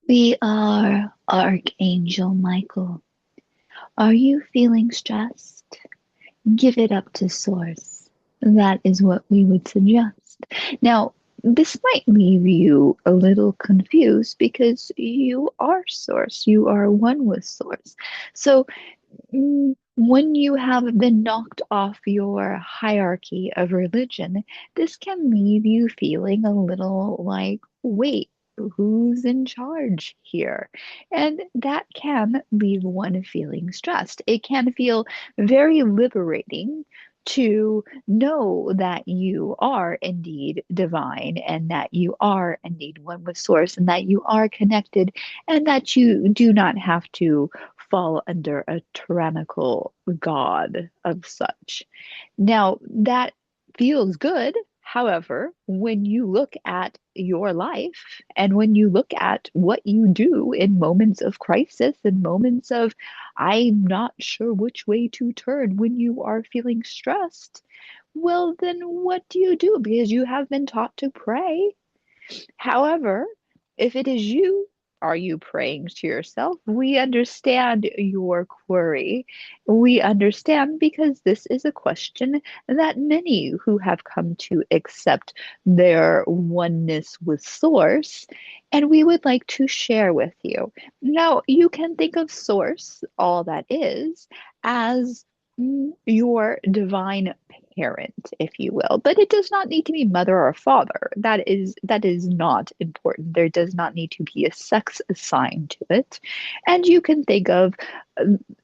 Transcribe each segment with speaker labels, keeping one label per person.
Speaker 1: We are Archangel Michael. Are you feeling stressed? Give it up to Source. That is what we would suggest. Now, this might leave you a little confused because you are Source. You are one with Source. So, when you have been knocked off your hierarchy of religion, this can leave you feeling a little like, wait, who's in charge here? And that can leave one feeling stressed. It can feel very liberating to know that you are indeed divine and that you are indeed one with Source and that you are connected and that you do not have to fall under a tyrannical god of such. Now, that feels good. However, when you look at your life and when you look at what you do in moments of crisis and moments of, I'm not sure which way to turn when you are feeling stressed, well, then what do you do? Because you have been taught to pray. However, if it is you, are you praying to yourself? We understand your query. We understand because this is a question that many who have come to accept their oneness with Source, and we would like to share with you. Now, you can think of Source, all that is, as your divine parent, if you will, but it does not need to be mother or father. That is not important. There does not need to be a sex assigned to it. And you can think of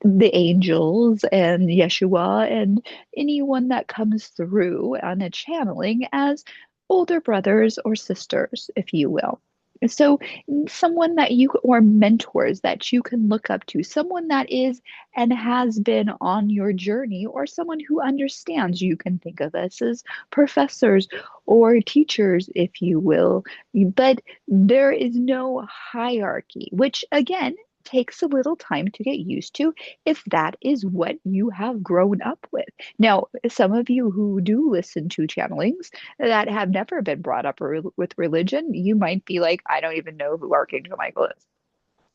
Speaker 1: the angels and Yeshua and anyone that comes through on a channeling as older brothers or sisters, if you will. So, someone that you or mentors that you can look up to, someone that is and has been on your journey, or someone who understands. You can think of us as professors or teachers, if you will. But there is no hierarchy, which again takes a little time to get used to if that is what you have grown up with. Now, some of you who do listen to channelings that have never been brought up with religion, you might be like, I don't even know who Archangel Michael is.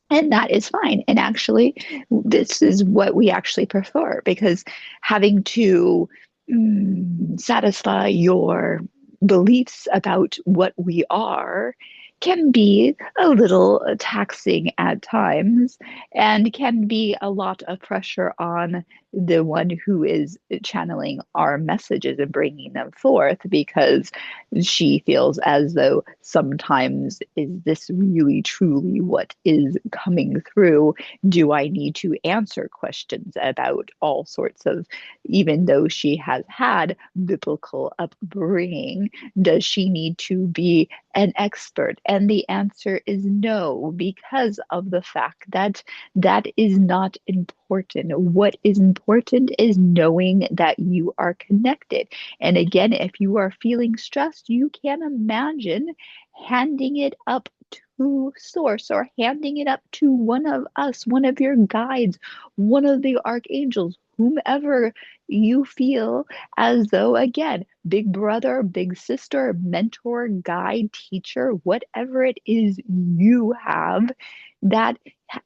Speaker 1: And that is fine. And actually, this is what we actually prefer because having to satisfy your beliefs about what we are can be a little taxing at times and can be a lot of pressure on the one who is channeling our messages and bringing them forth because she feels as though sometimes, is this really truly what is coming through? Do I need to answer questions about all sorts of, even though she has had biblical upbringing, does she need to be an expert? And the answer is no, because of the fact that that is not important. What is important is knowing that you are connected. And again, if you are feeling stressed, you can imagine handing it up to Source or handing it up to one of us, one of your guides, one of the archangels, whomever you feel as though, again, big brother, big sister, mentor, guide, teacher, whatever it is you have that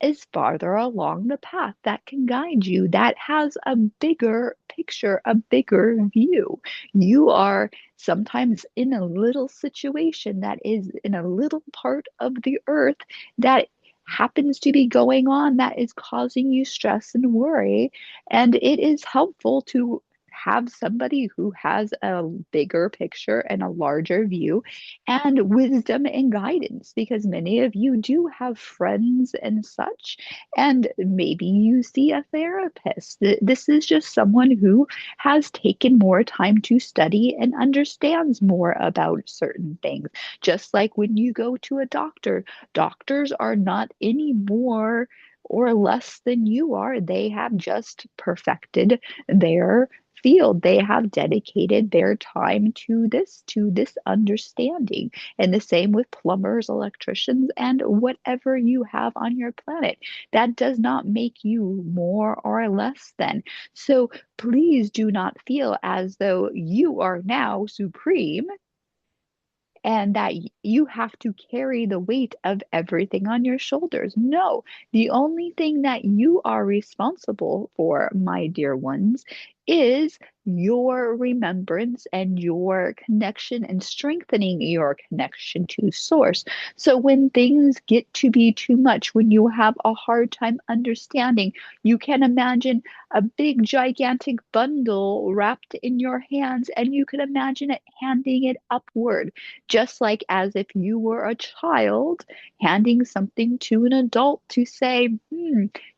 Speaker 1: is farther along the path that can guide you, that has a bigger picture, a bigger view. You are sometimes in a little situation that is in a little part of the earth that happens to be going on that is causing you stress and worry. And it is helpful to have somebody who has a bigger picture and a larger view and wisdom and guidance because many of you do have friends and such, and maybe you see a therapist. This is just someone who has taken more time to study and understands more about certain things. Just like when you go to a doctor, doctors are not any more or less than you are. They have just perfected their field. They have dedicated their time to this understanding. And the same with plumbers, electricians, and whatever you have on your planet. That does not make you more or less than. So please do not feel as though you are now supreme and that you have to carry the weight of everything on your shoulders. No, the only thing that you are responsible for, my dear ones, is your remembrance and your connection and strengthening your connection to source. So when things get to be too much, when you have a hard time understanding, you can imagine a big gigantic bundle wrapped in your hands, and you can imagine it handing it upward, just like as if you were a child handing something to an adult to say,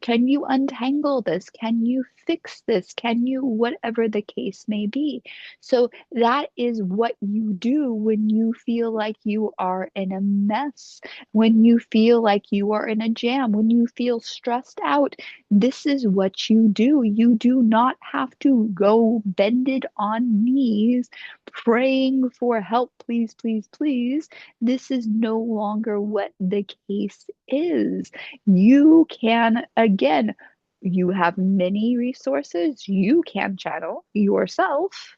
Speaker 1: can you untangle this? Can you fix this? Can you, whatever the case may be? So that is what you do when you feel like you are in a mess, when you feel like you are in a jam, when you feel stressed out. This is what you do. You do not have to go bended on knees praying for help, please, please, please. This is no longer what the case is. You can, again, you have many resources. You can channel yourself,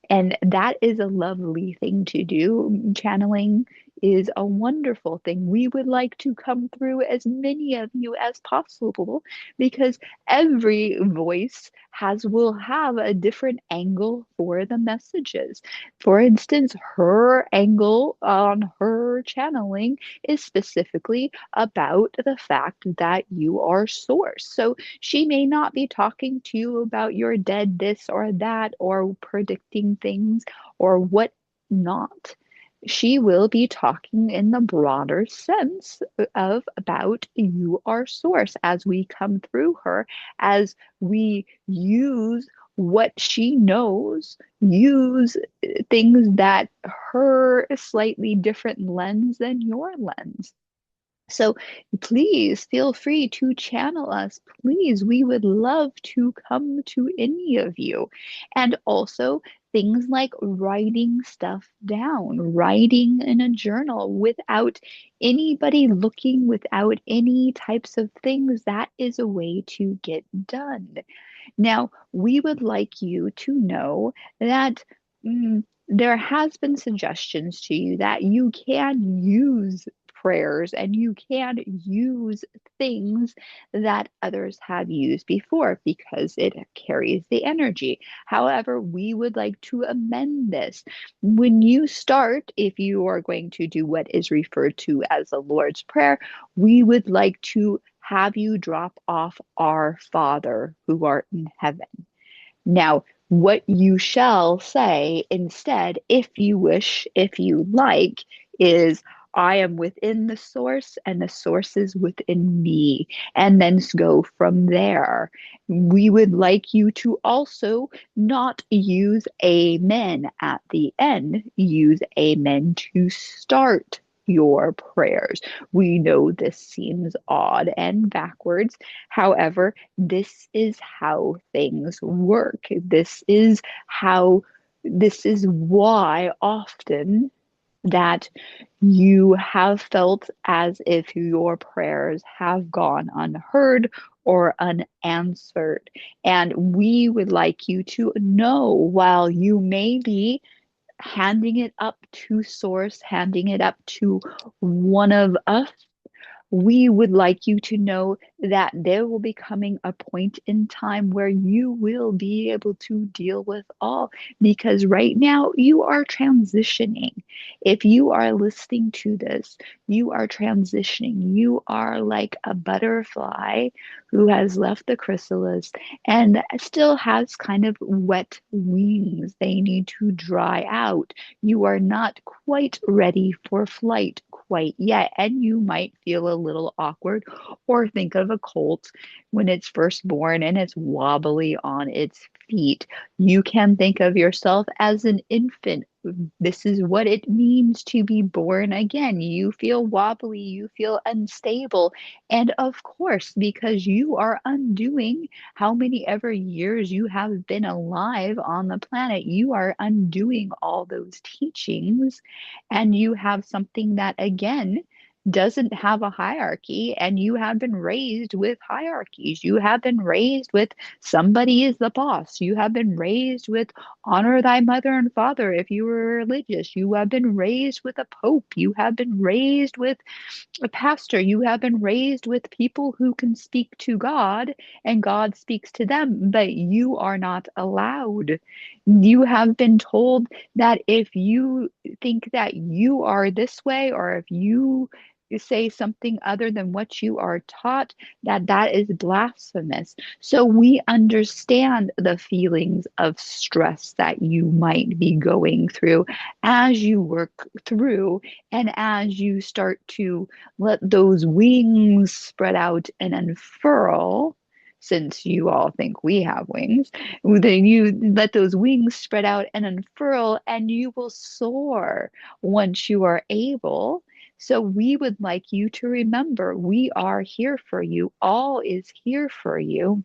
Speaker 1: and that is a lovely thing to do. Channeling is a wonderful thing. We would like to come through as many of you as possible, because every voice will have a different angle for the messages. For instance, her angle on her channeling is specifically about the fact that you are source. So she may not be talking to you about your dead this or that or predicting things or what not. She will be talking in the broader sense of about you, our source, as we come through her, as we use what she knows, use things that her slightly different lens than your lens. So please feel free to channel us. Please, we would love to come to any of you. And also things like writing stuff down, writing in a journal without anybody looking, without any types of things. That is a way to get done. Now, we would like you to know that there has been suggestions to you that you can use prayers and you can use things that others have used before because it carries the energy. However, we would like to amend this. When you start, if you are going to do what is referred to as the Lord's Prayer, we would like to have you drop off our Father who art in heaven. Now, what you shall say instead, if you wish, if you like, is I am within the source and the source is within me, and then go from there. We would like you to also not use amen at the end, use amen to start your prayers. We know this seems odd and backwards. However, this is how things work. This is why often that you have felt as if your prayers have gone unheard or unanswered. And we would like you to know, while you may be handing it up to Source, handing it up to one of us, we would like you to know that there will be coming a point in time where you will be able to deal with all, because right now you are transitioning. If you are listening to this, you are transitioning. You are like a butterfly who has left the chrysalis and still has kind of wet wings. They need to dry out. You are not quite ready for flight quite yet, and you might feel a little awkward, or think of a colt when it's first born and it's wobbly on its feet. You can think of yourself as an infant. This is what it means to be born again. You feel wobbly, you feel unstable, and of course, because you are undoing how many ever years you have been alive on the planet, you are undoing all those teachings, and you have something that, again, doesn't have a hierarchy, and you have been raised with hierarchies. You have been raised with somebody is the boss. You have been raised with honor thy mother and father if you were religious. You have been raised with a pope. You have been raised with a pastor. You have been raised with people who can speak to God and God speaks to them, but you are not allowed. You have been told that if you think that you are this way, or if you say something other than what you are taught, that that is blasphemous. So we understand the feelings of stress that you might be going through as you work through and as you start to let those wings spread out and unfurl. Since you all think we have wings, then you let those wings spread out and unfurl, and you will soar once you are able. So, we would like you to remember we are here for you. All is here for you.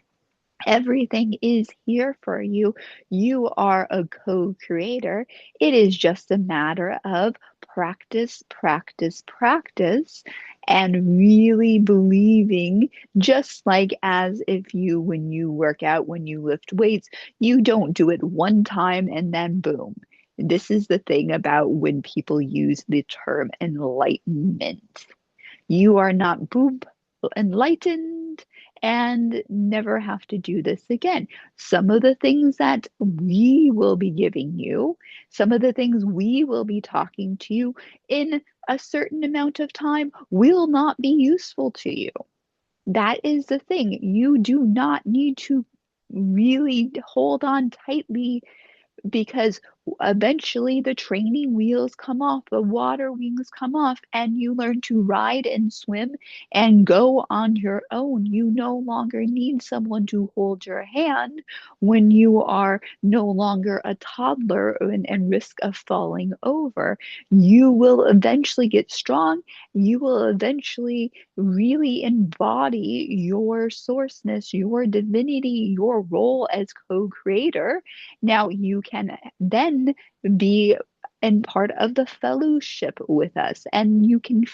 Speaker 1: Everything is here for you. You are a co creator. It is just a matter of practice, practice, practice, and really believing, just like as if you, when you work out, when you lift weights, you don't do it one time and then boom. This is the thing about when people use the term enlightenment. You are not boop enlightened and never have to do this again. Some of the things that we will be giving you, some of the things we will be talking to you in a certain amount of time will not be useful to you. That is the thing. You do not need to really hold on tightly because eventually the training wheels come off, the water wings come off, and you learn to ride and swim and go on your own. You no longer need someone to hold your hand when you are no longer a toddler and risk of falling over. You will eventually get strong. You will eventually really embody your sourceness, your divinity, your role as co creator. Now you can then be and part of the fellowship with us, and you can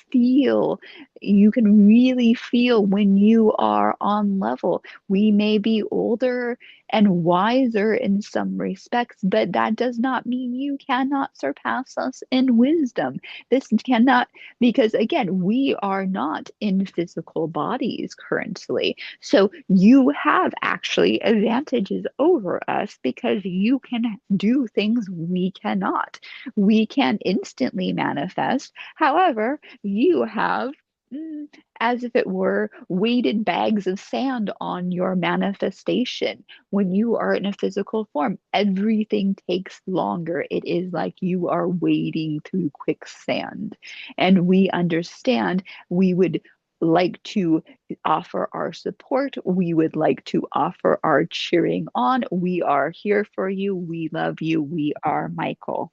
Speaker 1: really feel when you are on level. We may be older and wiser in some respects, but that does not mean you cannot surpass us in wisdom. This cannot, because again, we are not in physical bodies currently. So you have actually advantages over us because you can do things we cannot. We can instantly manifest. However, you have, mm, as if it were weighted bags of sand on your manifestation. When you are in a physical form, everything takes longer. It is like you are wading through quicksand. And we understand we would like to offer our support. We would like to offer our cheering on. We are here for you. We love you. We are Michael.